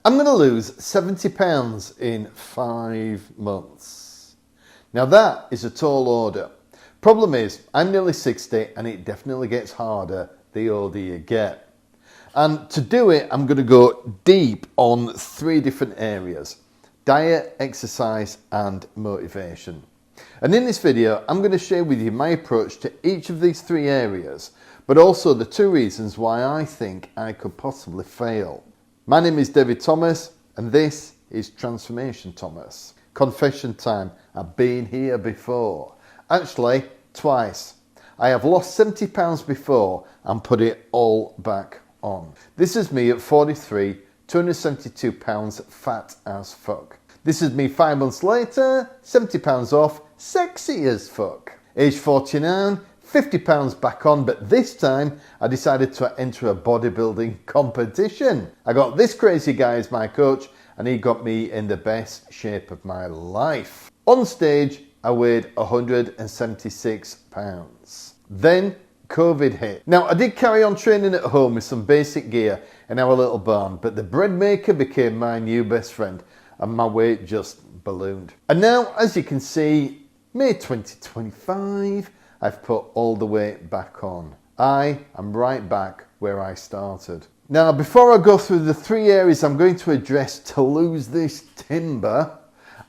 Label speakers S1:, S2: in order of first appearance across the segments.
S1: I'm going to lose 70 pounds in 5 months. Now that is a tall order. Problem is, I'm nearly 60 and it definitely gets harder the older you get. And to do it, I'm going to go deep on 3 different areas: diet, exercise and motivation. And in this video, I'm going to share with you my approach to each of these 3 areas, but also the 2 reasons why I think I could possibly fail. My name is David Thomas and this is Transformation Thomas. Confession time, I've been here before. Actually, twice. I have lost 70 pounds before and put it all back on. This is me at 43, 272 pounds fat as fuck. This is me 5 months later, 70 pounds off, sexy as fuck. Age 49, 50 pounds back on, but this time I decided to enter a bodybuilding competition. I got this crazy guy as my coach and he got me in the best shape of my life. On stage, I weighed 176 pounds. Then COVID hit. Now I did carry on training at home with some basic gear in our little barn, but the bread maker became my new best friend and my weight just ballooned. And now, as you can see, May 2025, I've put all the weight back on. I am right back where I started. Now, before I go through the 3 areas I'm going to address to lose this timber,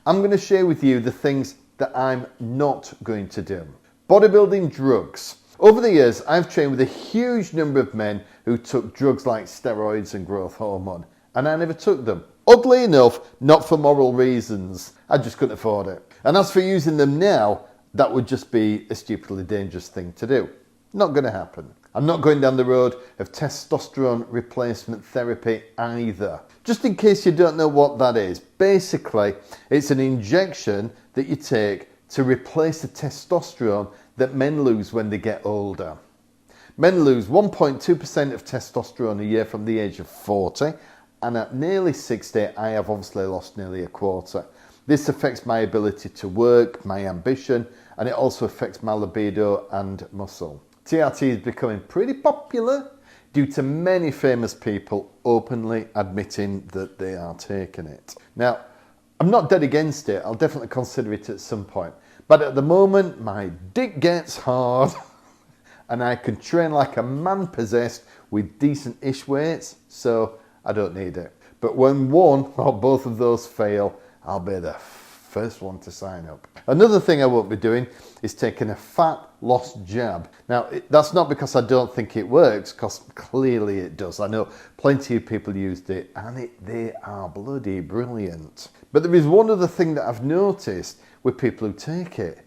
S1: I'm going to share with you the things that I'm not going to do. Bodybuilding drugs. Over the years, I've trained with a huge number of men who took drugs like steroids and growth hormone, and I never took them. Oddly enough, not for moral reasons. I just couldn't afford it. And as for using them now, that would just be a stupidly dangerous thing to do. Not going to happen. I'm not going down the road of testosterone replacement therapy either. Just in case you don't know what that is, basically it's an injection that you take to replace the testosterone that men lose when they get older. Men lose 1.2% of testosterone a year from the age of 40, and at nearly 60 I have obviously lost nearly a quarter. This affects my ability to work, my ambition, and it also affects my libido and muscle. TRT is becoming pretty popular due to many famous people openly admitting that they are taking it. Now, I'm not dead against it. I'll definitely consider it at some point. But at the moment, my dick gets hard and I can train like a man possessed with decent-ish weights, so I don't need it. But when one or both of those fail, I'll be the first one to sign up. Another thing I won't be doing is taking a fat loss jab. Now, that's not because I don't think it works, because clearly it does. I know plenty of people used it and they are bloody brilliant. But there is one other thing that I've noticed with people who take it.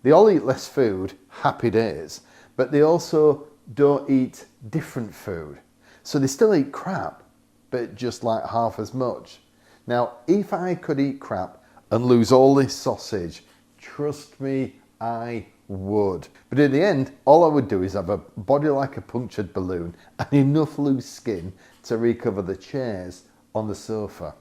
S1: They all eat less food, happy days, but they also don't eat different food. So they still eat crap, but just like half as much. Now, if I could eat crap and lose all this sausage, trust me, I would. But in the end, all I would do is have a body like a punctured balloon and enough loose skin to recover the chairs on the sofa.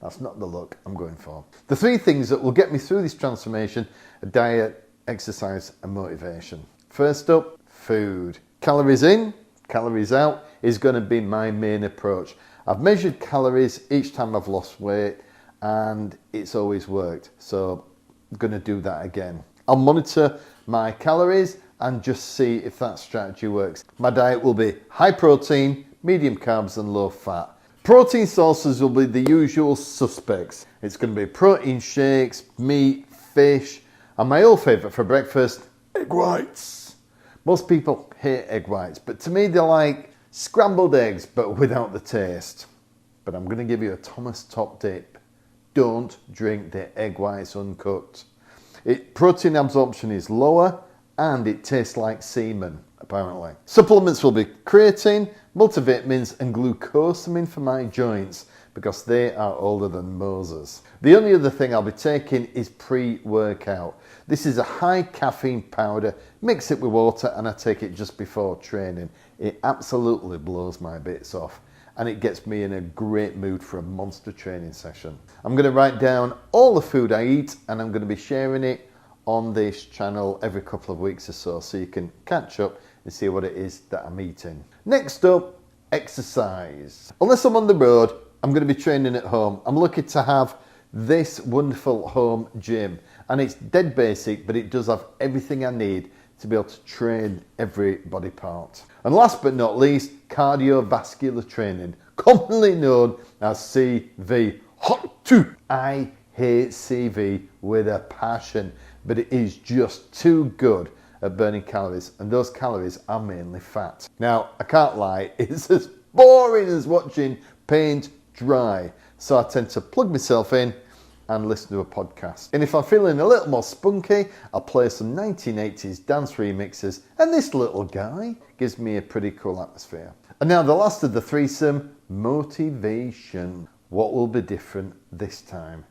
S1: That's not the look I'm going for. The 3 things that will get me through this transformation are diet, exercise and motivation. First up, food. Calories in, calories out is going to be my main approach. I've measured calories each time I've lost weight and it's always worked, so I'm going to do that again. I'll monitor my calories and just see if that strategy works. My diet will be high protein, medium carbs and low fat. Protein sources will be the usual suspects. It's going to be protein shakes, meat, fish, and my old favourite for breakfast, egg whites. Most people hate egg whites, but to me they're like scrambled eggs but without the taste. But I'm going to give you a Thomas top tip. Don't drink the egg whites uncooked. Protein absorption is lower and it tastes like semen, apparently. Supplements will be creatine, multivitamins and glucosamine for my joints because they are older than Moses. The only other thing I'll be taking is pre-workout. This is a high caffeine powder, mix it with water and I take it just before training. It absolutely blows my bits off and it gets me in a great mood for a monster training session. I'm going to write down all the food I eat and I'm going to be sharing it on this channel every couple of weeks or so you can catch up and see what it is that I'm eating. Next up, exercise. Unless I'm on the road, I'm going to be training at home. I'm lucky to have this wonderful home gym, and it's dead basic, but it does have everything I need to be able to train every body part. And last but not least, cardiovascular training, commonly known as CV. Hot 2. I hate CV with a passion, but it is just too good at burning calories, and those calories are mainly fat. Now, I can't lie, it's as boring as watching paint dry, so I tend to plug myself in and listen to a podcast. And if I'm feeling a little more spunky, I'll play some 1980s dance remixes, and this little guy gives me a pretty cool atmosphere. And now the last of the threesome, motivation. What will be different this time?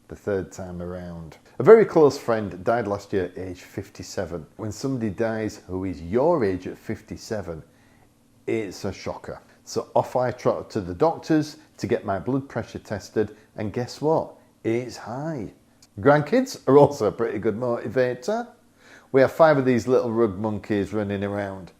S1: The third time around. A very close friend died last year, age 57. When somebody dies who is your age at 57, it's a shocker. So off I trotted to the doctors to get my blood pressure tested, and guess what? It's high. Grandkids are also a pretty good motivator. We have 5 of these little rug monkeys running around,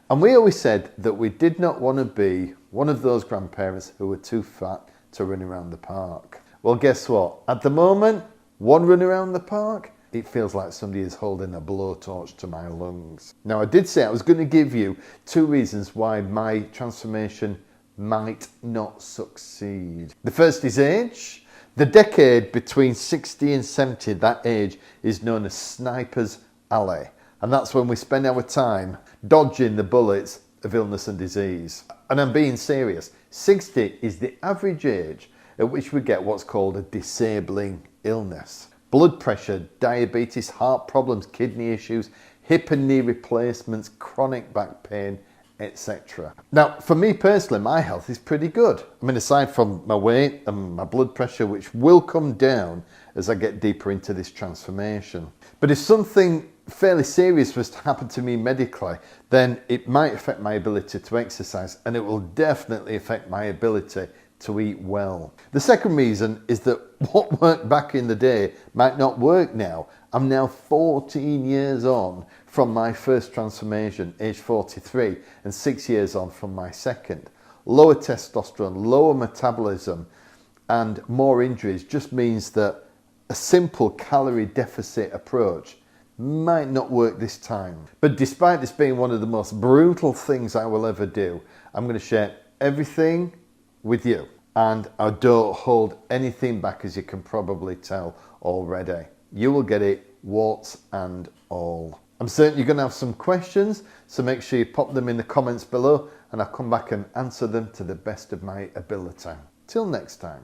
S1: and we always said that we did not want to be one of those grandparents who were too fat to run around the park. Well, guess what? At the moment, one run around the park, it feels like somebody is holding a blowtorch to my lungs. Now, I did say I was going to give you 2 reasons why my transformation might not succeed. The first is age. The decade between 60 and 70, that age is known as Sniper's Alley. And that's when we spend our time dodging the bullets of illness and disease. And I'm being serious. 60 is the average age at which we get what's called a disabling illness. Blood pressure, diabetes, heart problems, kidney issues, hip and knee replacements, chronic back pain, etc. Now, for me personally, my health is pretty good. I mean, aside from my weight and my blood pressure, which will come down as I get deeper into this transformation. But if something fairly serious was to happen to me medically, then it might affect my ability to exercise, and it will definitely affect my ability to eat well. The second reason is that what worked back in the day might not work now. I'm now 14 years on from my first transformation, age 43, and 6 years on from my second. Lower testosterone, lower metabolism, and more injuries just means that a simple calorie deficit approach might not work this time. But despite this being one of the most brutal things I will ever do, I'm going to share everything with you, and I don't hold anything back, as you can probably tell already. You will get it, warts and all. I'm certain you're going to have some questions, so make sure you pop them in the comments below, and I'll come back and answer them to the best of my ability. Till next time.